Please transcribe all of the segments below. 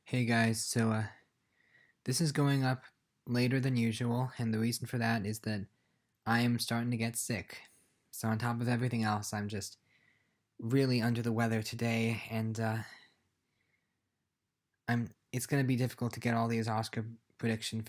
Hey guys, this is going up later than usual, and the reason for that is that I am starting to get sick. So on top of everything else, I'm just really under the weather today, and it's going to be difficult to get all these Oscar prediction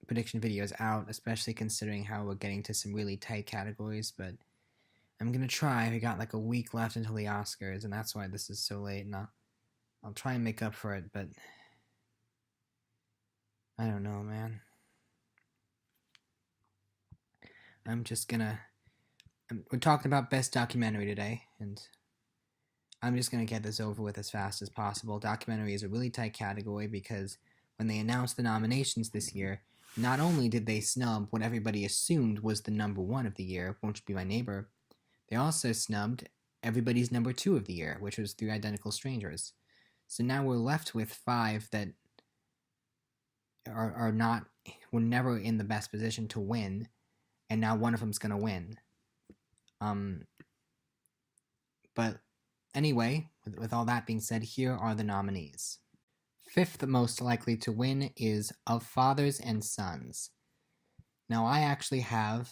videos out, especially considering how we're getting to some really tight categories, but I'm going to try. We got like a week left until the Oscars, and that's why this is so late, and I'll try and make up for it, but I don't know, man. I'm just gonna. We're talking about best documentary today, and I'm just gonna get this over with as fast as possible. Documentary is a really tight category because when they announced the nominations this year, not only did they snub what everybody assumed was the number one of the year, Won't You Be My Neighbor, they also snubbed everybody's number two of the year, which was Three Identical Strangers. So now we're left with five that are not, were never in the best position to win, and now one of them's gonna win. But anyway, with all that being said, here are the nominees. Fifth most likely to win is Of Fathers and Sons. Now, I actually have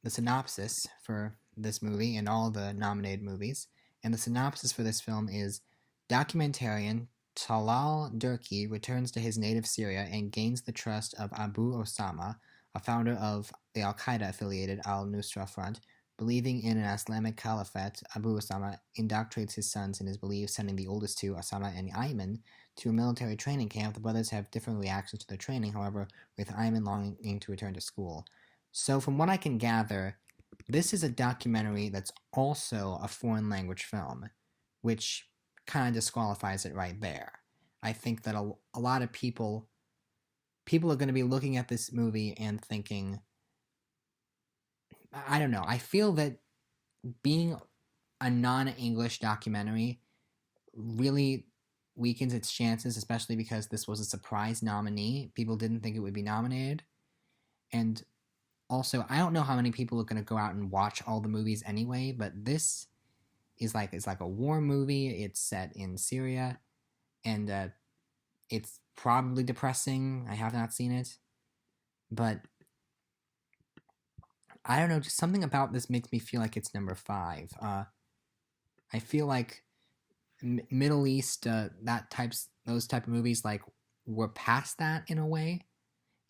the synopsis for this movie and all the nominated movies, and the synopsis for this film is: documentarian Talal Durki returns to his native Syria and gains the trust of Abu Osama, a founder of the al-Qaeda-affiliated al-Nusra Front. Believing in an Islamic caliphate, Abu Osama indoctrinates his sons in his beliefs, sending the oldest two, Osama and Ayman, to a military training camp. The brothers have different reactions to their training, however, with Ayman longing to return to school. So from what I can gather, this is a documentary that's also a foreign language film, which kind of disqualifies it right there. I think that a lot of people are going to be looking at this movie and thinking, I don't know, I feel that being a non-English documentary really weakens its chances, especially because this was a surprise nominee. People didn't think it would be nominated. And also, I don't know how many people are going to go out and watch all the movies anyway, but this is like a war movie. It's set in Syria, and it's probably depressing. I have not seen it, but I don't know, just something about this makes me feel like it's number 5. I feel like Middle East, those type of movies, like, we're past that in a way,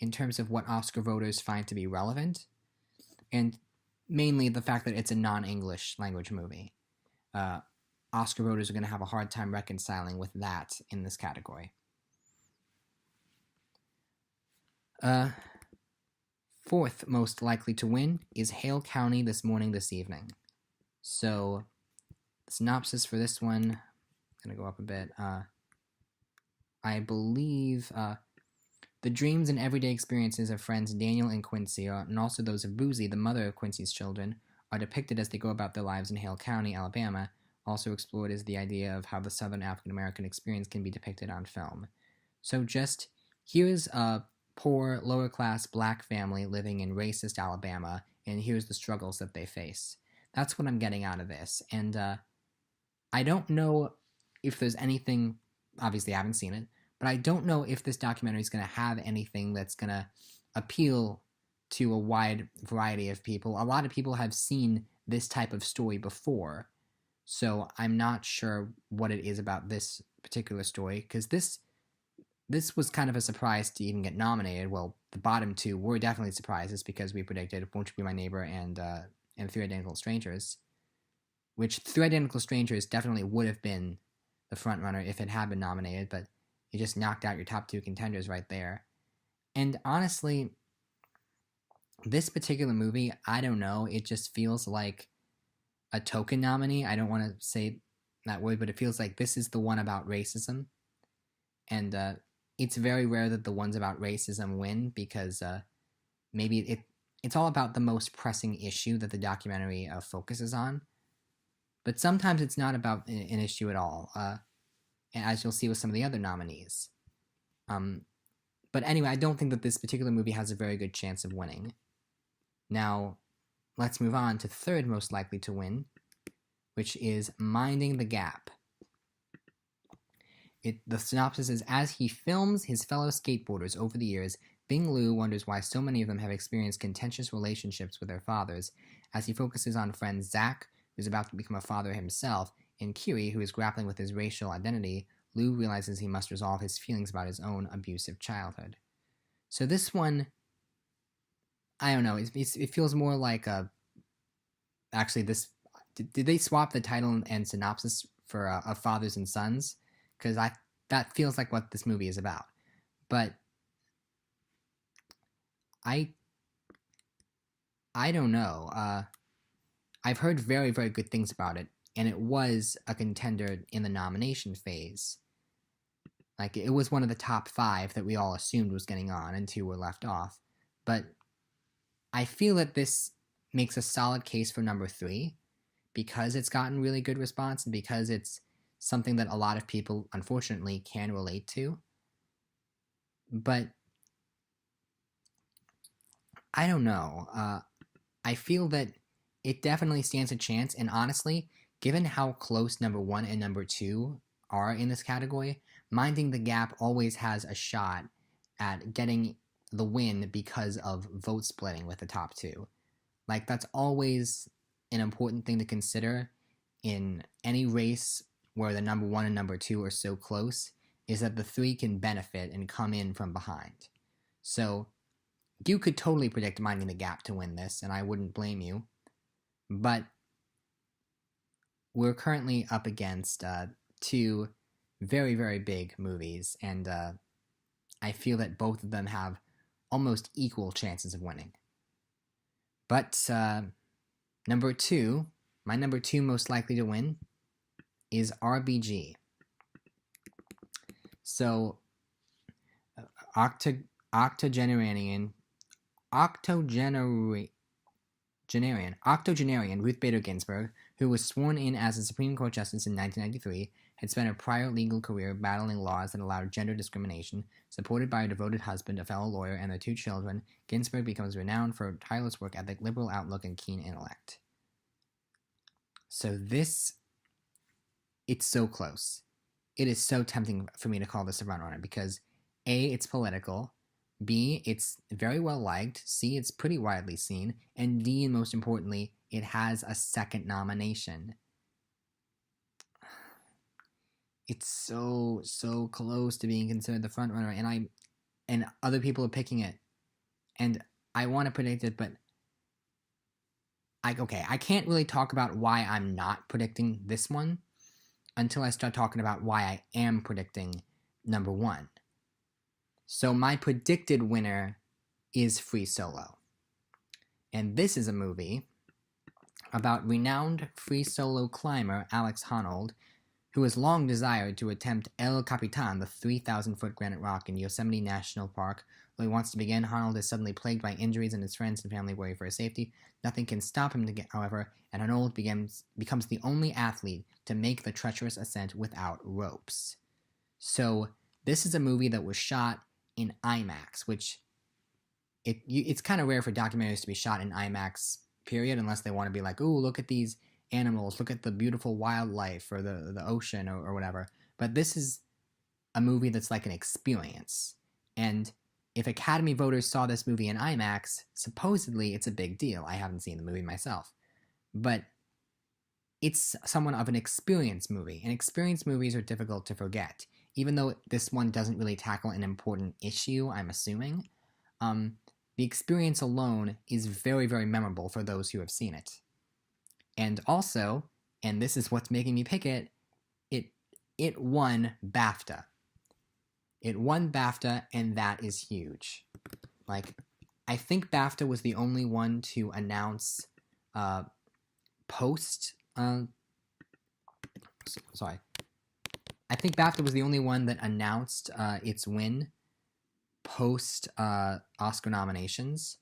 in terms of what Oscar voters find to be relevant, and mainly the fact that it's a non-English language movie. Oscar voters are going to have a hard time reconciling with that in this category. Fourth most likely to win is Hale County This Morning, This Evening. So, the synopsis for this one, I'm going to go up a bit. I believe the dreams and everyday experiences of friends Daniel and Quincy, and also those of Boozy, the mother of Quincy's children, are depicted as they go about their lives in Hale County, Alabama. Also explored is the idea of how the Southern African American experience can be depicted on film. So just, here's a poor, lower-class black family living in racist Alabama, and here's the struggles that they face. That's what I'm getting out of this, and I don't know if there's anything, obviously I haven't seen it, but I don't know if this documentary is going to have anything that's going to appeal to a wide variety of people. A lot of people have seen this type of story before, so I'm not sure what it is about this particular story, because this was kind of a surprise to even get nominated. Well, the bottom two were definitely surprises because we predicted Won't You Be My Neighbor and Three Identical Strangers, which Three Identical Strangers definitely would have been the front runner if it had been nominated, but you just knocked out your top two contenders right there. And honestly, this particular movie, I don't know, it just feels like a token nominee. I don't want to say that word, but it feels like this is the one about racism. And it's very rare that the ones about racism win because maybe it's all about the most pressing issue that the documentary focuses on. But sometimes it's not about an issue at all, as you'll see with some of the other nominees. But anyway, I don't think that this particular movie has a very good chance of winning. Now, let's move on to third most likely to win, which is Minding the Gap. The synopsis is, as he films his fellow skateboarders over the years, Bing Liu wonders why so many of them have experienced contentious relationships with their fathers. As he focuses on friend Zach, who's about to become a father himself, and Kiri, who is grappling with his racial identity, Liu realizes he must resolve his feelings about his own abusive childhood. So this one, I don't know, it feels more like a... Actually, this... Did they swap the title and synopsis for of Fathers and Sons? Because that feels like what this movie is about. But I don't know. I've heard very, very good things about it, and it was a contender in the nomination phase. Like, it was one of the top 5 that we all assumed was getting on, and 2 were left off. But I feel that this makes a solid case for number 3, because it's gotten really good response, and because it's something that a lot of people, unfortunately, can relate to. But I don't know. I feel that it definitely stands a chance, and honestly, given how close number 1 and number 2 are in this category, Minding the Gap always has a shot at getting the win because of vote splitting with the top 2. Like, that's always an important thing to consider in any race where the number 1 and number 2 are so close, is that the 3 can benefit and come in from behind. So you could totally predict Minding the Gap to win this, and I wouldn't blame you. But we're currently up against 2 very, very big movies, and I feel that both of them have almost equal chances of winning. But number 2, my number 2 most likely to win, is RBG. So, octogenarian Ruth Bader Ginsburg, who was sworn in as a Supreme Court Justice in 1993, had spent a prior legal career battling laws that allowed gender discrimination. Supported by her devoted husband, a fellow lawyer, and their 2 children, Ginsburg becomes renowned for tireless work ethic, liberal outlook, and keen intellect. So this... it's so close. It is so tempting for me to call this a frontrunner because A, it's political, B, it's very well liked, C, it's pretty widely seen, and D, and most importantly, it has a second nomination. It's so close to being considered the frontrunner, and other people are picking it, and I want to predict it, but I can't really talk about why I'm not predicting this one until I start talking about why I am predicting number 1. So my predicted winner is Free Solo. And this is a movie about renowned free solo climber Alex Honnold, who has long desired to attempt El Capitan, the 3,000-foot granite rock in Yosemite National Park. Though he wants to begin, Honnold is suddenly plagued by injuries and his friends and family worry for his safety. Nothing can stop him, however, and Honnold becomes the only athlete to make the treacherous ascent without ropes. So this is a movie that was shot in IMAX, which it's kind of rare for documentaries to be shot in IMAX, period, unless they want to be like, ooh, look at these animals, look at the beautiful wildlife or the ocean or whatever. But this is a movie that's like an experience. And if Academy voters saw this movie in IMAX, supposedly it's a big deal. I haven't seen the movie myself. But it's somewhat of an experience movie, and experience movies are difficult to forget. Even though this one doesn't really tackle an important issue, I'm assuming, the experience alone is very, very memorable for those who have seen it. And also, and this is what's making me pick it, it won BAFTA. It won BAFTA, and that is huge. Like, I think BAFTA was the only one to announce I think BAFTA was the only one that announced its win post Oscar nominations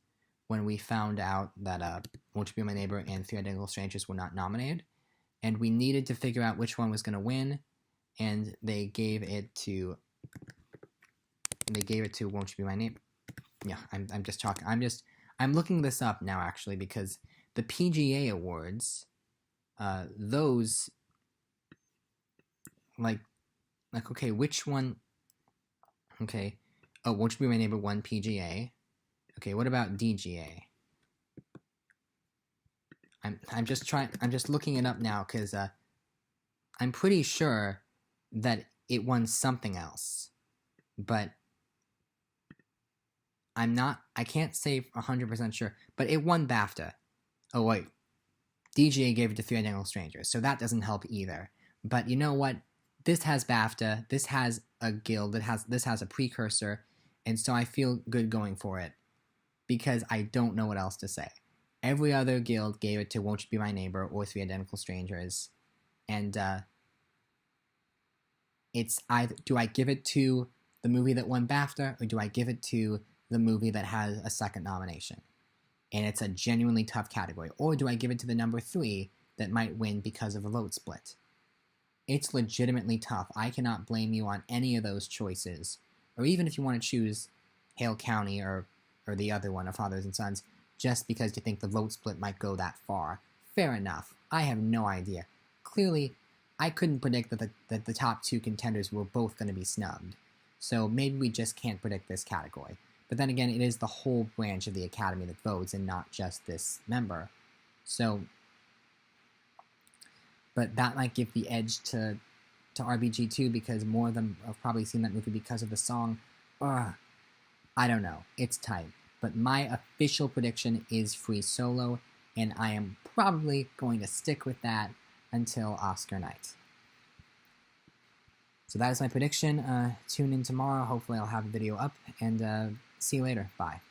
when we found out that Won't You Be My Neighbor and Three Identical Strangers were not nominated. And we needed to figure out which one was going to win, and they gave it to Won't You Be My Neighbor. Yeah, I'm just talking. I'm looking this up now, actually, because the PGA Awards, those, like, Like, okay, which one? Okay. Oh, Won't You Be My Neighbor won PGA. Okay, what about DGA? I'm just looking it up now because I'm pretty sure that it won something else, but I can't say 100% sure, but it won BAFTA. Oh wait, DGA gave it to Three Identical Strangers, so that doesn't help either. But you know what? This has BAFTA, this has a guild, this has a precursor, and so I feel good going for it because I don't know what else to say. Every other guild gave it to Won't You Be My Neighbor or Three Identical Strangers, and it's either, do I give it to the movie that won BAFTA or do I give it to the movie that has a second nomination? And it's a genuinely tough category. Or do I give it to the number 3 that might win because of a vote split? It's legitimately tough. I cannot blame you on any of those choices. Or even if you want to choose Hale County or the other one, of Fathers and Sons, just because you think the vote split might go that far. Fair enough. I have no idea. Clearly, I couldn't predict that the top 2 contenders were both going to be snubbed. So maybe we just can't predict this category. But then again, it is the whole branch of the Academy that votes and not just this member. So, but that might give the edge to RBG2 because more of them have probably seen that movie because of the song. I don't know. It's tight. But my official prediction is Free Solo, and I am probably going to stick with that until Oscar night. So that is my prediction. Tune in tomorrow. Hopefully I'll have a video up, and see you later. Bye.